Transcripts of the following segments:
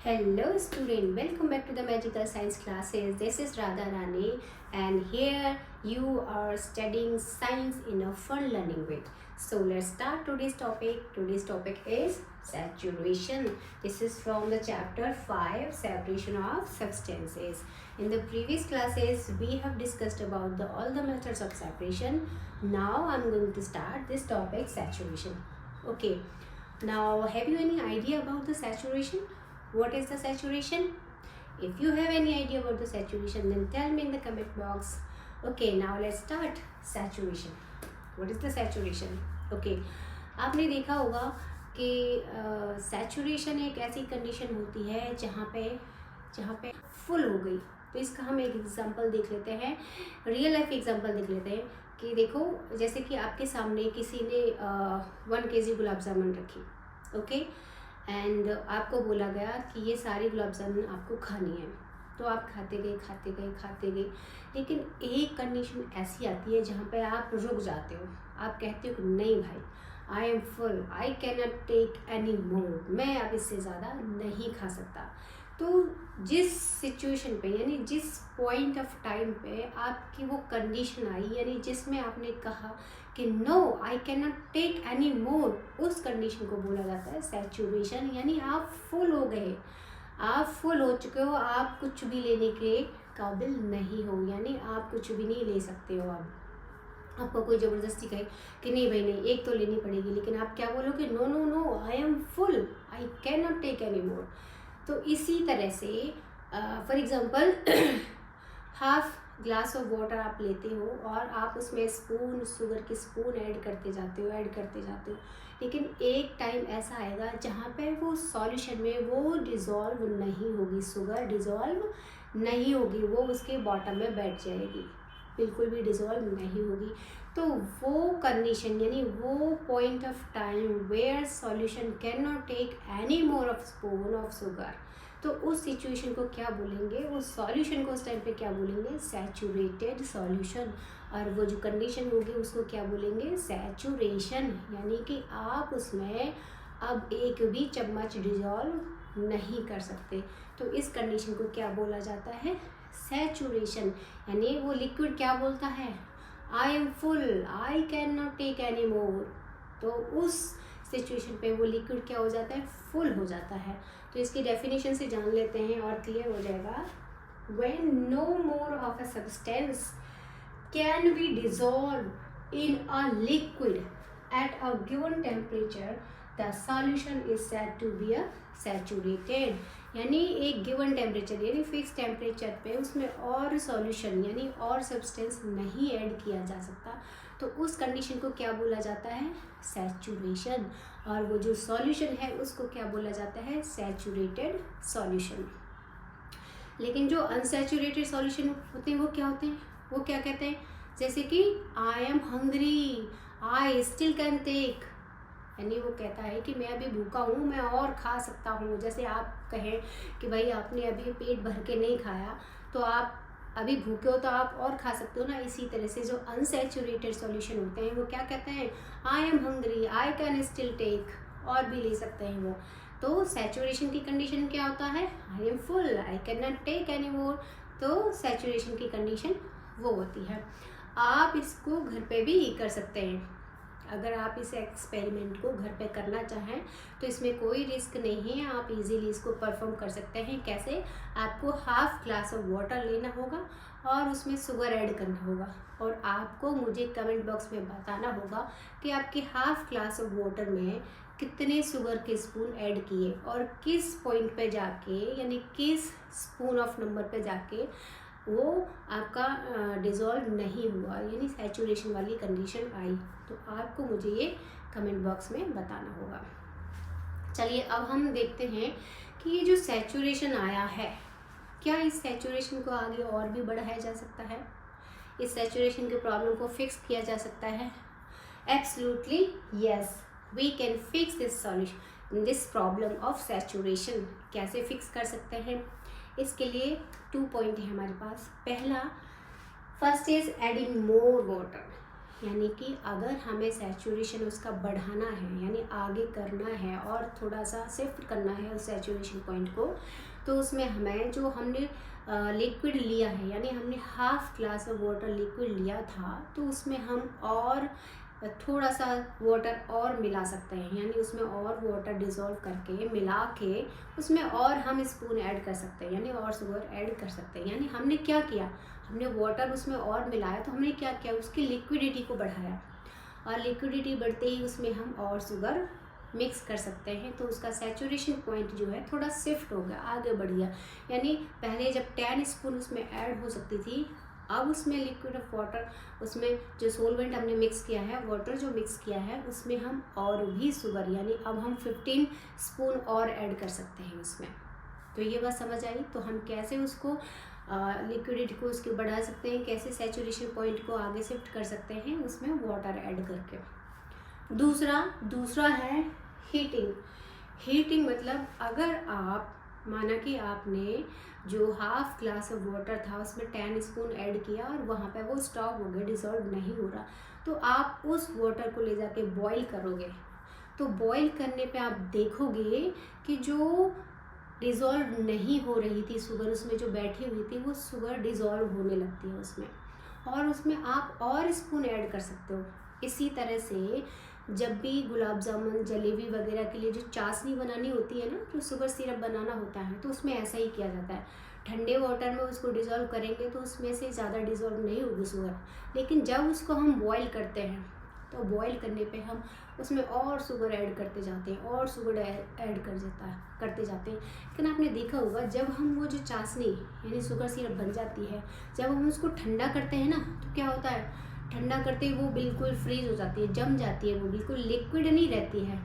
Hello student, welcome back to the Magical Science classes. This is Radha Rani and here you are studying science in a fun learning way. So let's start today's topic. Today's topic is saturation. This is from the chapter 5, separation of substances. In the previous classes we have discussed about all the methods of separation. Now I'm going to start this topic, saturation. Okay. Now have you any idea about the saturation? What is the saturation? If you have any idea about the saturation, then tell me in the comment box. Okay, now let's start saturation. What is the saturation? Okay, आपने देखा होगा कि saturation एक ऐसी condition होती है जहाँ पे फुल हो गई. तो इसका हम एक एग्जांपल देख लेते हैं, रियल लाइफ एग्जांपल देख लेते हैं कि देखो जैसे कि आपके सामने किसी ने 1 kg गुलाब जामुन रखी. ओके एंड आपको बोला गया कि ये सारी गुलाब जामुन आपको खानी है. तो आप खाते गए, लेकिन एक कंडीशन ऐसी आती है जहाँ पे आप रुक जाते हो. आप कहते हो कि नहीं भाई, I am full, I can not take any more, मैं अब इससे ज़्यादा नहीं खा सकता. तो जिस सिचुएशन पे यानी जिस पॉइंट ऑफ टाइम पे आपकी वो कंडीशन आई, यानी जिसमें आपने कहा कि no I can not take any more, उस कंडीशन को बोला जाता है सैचुरेशन. यानी आप फुल हो गए, आप फुल हो चुके हो, आप कुछ भी लेने के काबिल नहीं हो, यानी आप कुछ भी नहीं ले सकते हो. अब आपको कोई ज़बरदस्ती कहे कि नहीं भाई नहीं, एक तो लेनी पड़ेगी, लेकिन आप क्या बोलोगे? No no no, I am full, I can not take any more. तो इसी तरह से for example half glass of water आप लेते हो और आप उसमें शुगर की स्पून ऐड करते जाते हो, लेकिन एक टाइम ऐसा आएगा जहाँ पे वो सॉल्यूशन में वो डिज़ोल्व नहीं होगी, शुगर डिज़ोल्व नहीं होगी, वो उसके बॉटम में बैठ जाएगी, बिल्कुल भी डिज़ोल्व नहीं होगी. तो वो कंडीशन यानी वो point of time where solution can not take any more of spoon of sugar, तो उस सिचुएशन को क्या बोलेंगे, उस सॉल्यूशन को उस टाइम पे क्या बोलेंगे? Saturated solution. और वो जो कंडीशन होगी उसको क्या बोलेंगे? सैचुरेशन. यानी कि आप उसमें अब एक भी चम्मच डिज़ोल्व नहीं कर सकते. तो इस कंडीशन को क्या बोला जाता है? सैचुरेशन. यानी वो लिक्विड क्या बोलता है? I am full, I can not take any more. तो उस सिचुएशन पे वो लिक्विड क्या हो जाता है? फुल हो जाता है. तो इसकी डेफिनेशन से जान लेते हैं और क्लियर हो जाएगा. When no more of a substance can be dissolve in a liquid at a given temperature, the solution is said to be a saturated. यानी एक गिवन टेम्परेचर यानी फिक्स टेम्परेचर पे उसमें और सॉल्यूशन यानी और सब्सटेंस नहीं ऐड किया जा सकता, तो उस कंडीशन को क्या बोला जाता है? सैचुरेशन. और वो जो सॉल्यूशन है उसको क्या बोला जाता है? Saturated solution. लेकिन जो अनसैचुरेटेड सॉल्यूशन होते हैं वो क्या होते हैं? वो क्या कहते हैं? जैसे कि I am hungry, I still can take, यानी वो कहता है कि मैं अभी भूखा हूँ, मैं और खा सकता हूँ. जैसे आप कहें कि भाई आपने अभी पेट भर के नहीं खाया, तो आप अभी भूखे हो तो आप और खा सकते हो ना. इसी तरह से जो अनसैचुरेटेड सॉल्यूशन होते हैं वो क्या कहते हैं? I am hungry, I can still take, और भी ले सकते हैं वो. तो सैचुरेशन की कंडीशन क्या होता है? I am full, I can not take any more. तो सैचुरेशन की कंडीशन वो होती है. आप इसको घर पे भी कर सकते हैं. अगर आप इस एक्सपेरिमेंट को घर पे करना चाहें तो इसमें कोई रिस्क नहीं है, आप इजीली इसको परफॉर्म कर सकते हैं. कैसे? आपको हाफ ग्लास ऑफ वाटर लेना होगा और उसमें शुगर ऐड करना होगा, और आपको मुझे कमेंट बॉक्स में बताना होगा कि आपके हाफ ग्लास ऑफ वाटर में कितने शुगर के स्पून ऐड किए और किस पॉइंट पे जाके यानी किस स्पून ऑफ नंबर पे जाके वो आपका डिज़ोल्व नहीं हुआ, यानी सैचुरेशन वाली कंडीशन आई. तो आपको मुझे ये कमेंट बॉक्स में बताना होगा. चलिए अब हम देखते हैं कि ये जो सैचुरेशन आया है, क्या इस सैचुरेशन को आगे और भी बढ़ाया जा सकता है? इस सैचुरेशन के प्रॉब्लम को फिक्स किया जा सकता है? Absolutely yes, we can fix this solution, this problem of saturation. कैसे फिक्स कर सकते हैं? इसके लिए 2 पॉइंट है हमारे पास. पहला, first is adding more water. यानी कि अगर हमें सैचुरेशन उसका बढ़ाना है यानी आगे करना है और थोड़ा सा शिफ्ट करना है उस सैचुरेशन पॉइंट को, तो उसमें हमें जो हमने लिक्विड लिया है यानी हमने half glass of water liquid लिया था, तो उसमें हम और थोड़ा सा वाटर और मिला सकते हैं, यानी उसमें और वाटर डिज़ोल्व करके मिला के उसमें और हम स्पून ऐड कर सकते हैं, यानी और शुगर ऐड कर सकते हैं। यानी हमने क्या किया, हमने वाटर उसमें और मिलाया, तो हमने क्या किया, उसकी लिक्विडिटी को बढ़ाया, और लिक्विडिटी बढ़ते ही उसमें हम और शुगर मिक्स कर सकते हैं, तो उसका सैचुरेशन पॉइंट जो है थोड़ा शिफ्ट हो गया, आगे बढ़ गया। यानी पहले जब 10 स्पून उसमें ऐड हो सकती थी, अब उसमें लिक्विड ऑफ वाटर, उसमें जो सोलवेंट हमने मिक्स किया है, वाटर जो मिक्स किया है, उसमें हम और भी शुगर यानी अब हम 15 स्पून और ऐड कर सकते हैं उसमें। तो ये बात समझ आई। तो हम कैसे उसको लिक्विडिटी को उसकी बढ़ा सकते हैं, कैसे सैचुरेशन पॉइंट को आगे शिफ्ट कर सकते हैं उसमें वाटर ऐड करके। दूसरा है हीटिंग। हीटिंग मतलब अगर आप माना कि आपने जो हाफ ग्लास ऑफ वाटर था उसमें 10 स्पून ऐड किया और वहाँ पे वो स्टॉप हो गया, डिज़ोल्व नहीं हो रहा, तो आप उस वाटर को ले जाके बॉईल करोगे। तो बॉईल करने पे आप देखोगे कि जो डिज़ोल्व नहीं हो रही थी शुगर उसमें जो बैठी हुई थी, वो शुगर डिज़ोल्व होने लगती है उसमें, और उसमें आप और स्पून ऐड कर सकते हो। इसी तरह से जब भी गुलाब जामुन, जलेबी वगैरह के लिए जो चाशनी बनानी होती है ना, जो शुगर सिरप बनाना होता है, तो उसमें ऐसा ही किया जाता है। ठंडे वाटर में उसको डिज़ोल्व करेंगे तो उसमें से ज़्यादा डिज़ोल्व नहीं होगी शुगर, लेकिन जब उसको हम बॉईल करते हैं तो बॉईल करने पे हम उसमें और शुगर ऐड करते जाते हैं, और शुगर ऐड करते जाते हैं। लेकिन आपने देखा होगा जब हम वो जो चाशनी यानी शुगर सिरप बन जाती है, जब हम उसको ठंडा करते हैं ना, तो क्या होता है, ठंडा करते ही वो बिल्कुल फ्रीज हो जाती है, जम जाती है, वो बिल्कुल लिक्विड नहीं रहती है।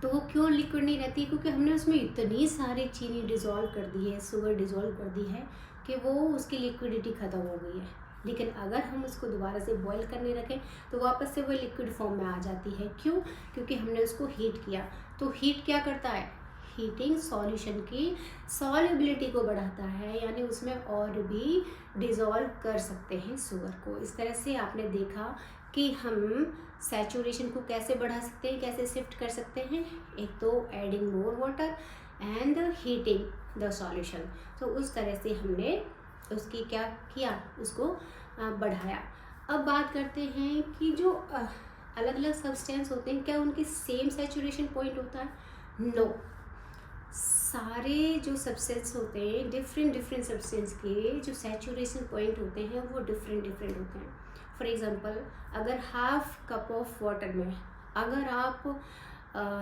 तो वो क्यों लिक्विड नहीं रहती है, क्योंकि हमने उसमें इतनी सारी चीनी डिज़ोल्व कर दी है, शुगर डिज़ोल्व कर दी है कि वो उसकी लिक्विडिटी ख़त्म हो गई है। लेकिन अगर हम उसको दोबारा से बॉईल करने रखें तो वापस से वो लिक्विड फॉर्म में आ जाती है। क्यों? क्योंकि हमने उसको हीट किया। तो हीट क्या करता है, हीटिंग सॉल्यूशन की सॉल्युबिलिटी को बढ़ाता है, यानी उसमें और भी डिज़ोल्व कर सकते हैं शुगर को। इस तरह से आपने देखा कि हम सैचुरेशन को कैसे बढ़ा सकते हैं, कैसे शिफ्ट कर सकते हैं। एक तो adding more water and heating the solution. तो उस तरह से हमने उसकी क्या किया, उसको बढ़ाया। अब बात करते हैं कि जो अलग अलग सब्सटेंस होते हैं, क्या उनकी सेम सैचुरेशन पॉइंट होता है? नो। सारे जो सब्सटेंस होते हैं, डिफरेंट सब्सटेंस के जो सैचुरेशन पॉइंट होते हैं वो डिफरेंट होते हैं। फॉर एग्जांपल, अगर हाफ कप ऑफ वाटर में अगर आप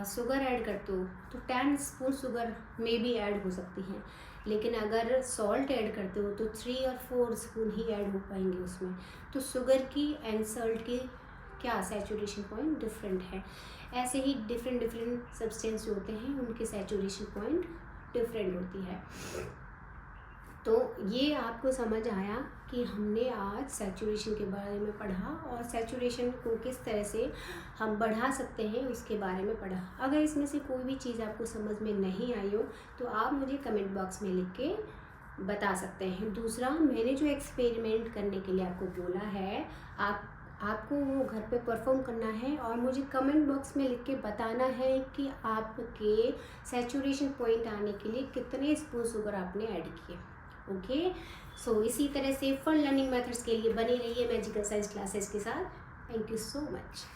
शुगर ऐड करते हो तो 10 स्पून शुगर में भी ऐड हो सकती है, लेकिन अगर सॉल्ट ऐड करते हो तो 3 और 4 स्पून ही ऐड हो पाएंगे उसमें। तो शुगर की एंड सॉल्ट की क्या सैचुरेशन पॉइंट डिफरेंट है। ऐसे ही डिफरेंट सब्सटेंस जो होते हैं उनकी सैचुरेशन पॉइंट डिफरेंट होती है। तो ये आपको समझ आया कि हमने आज सैचुरेशन के बारे में पढ़ा और सैचुरेशन को किस तरह से हम बढ़ा सकते हैं उसके बारे में पढ़ा। अगर इसमें से कोई भी चीज़ आपको समझ में नहीं आई हो तो आप मुझे कमेंट बॉक्स में लिख के बता सकते हैं। दूसरा, मैंने जो एक्सपेरिमेंट करने के लिए आपको बोला है, आपको वो घर पे परफॉर्म करना है और मुझे कमेंट बॉक्स में लिख के बताना है कि आपके सैचुरेशन पॉइंट आने के लिए कितने स्पून शुगर आपने ऐड किए। ओके, सो इसी तरह से फन लर्निंग मेथड्स के लिए बने रहिए मैजिकल साइंस क्लासेस के साथ। Thank you so much.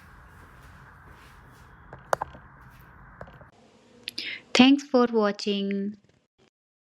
Thanks for watching.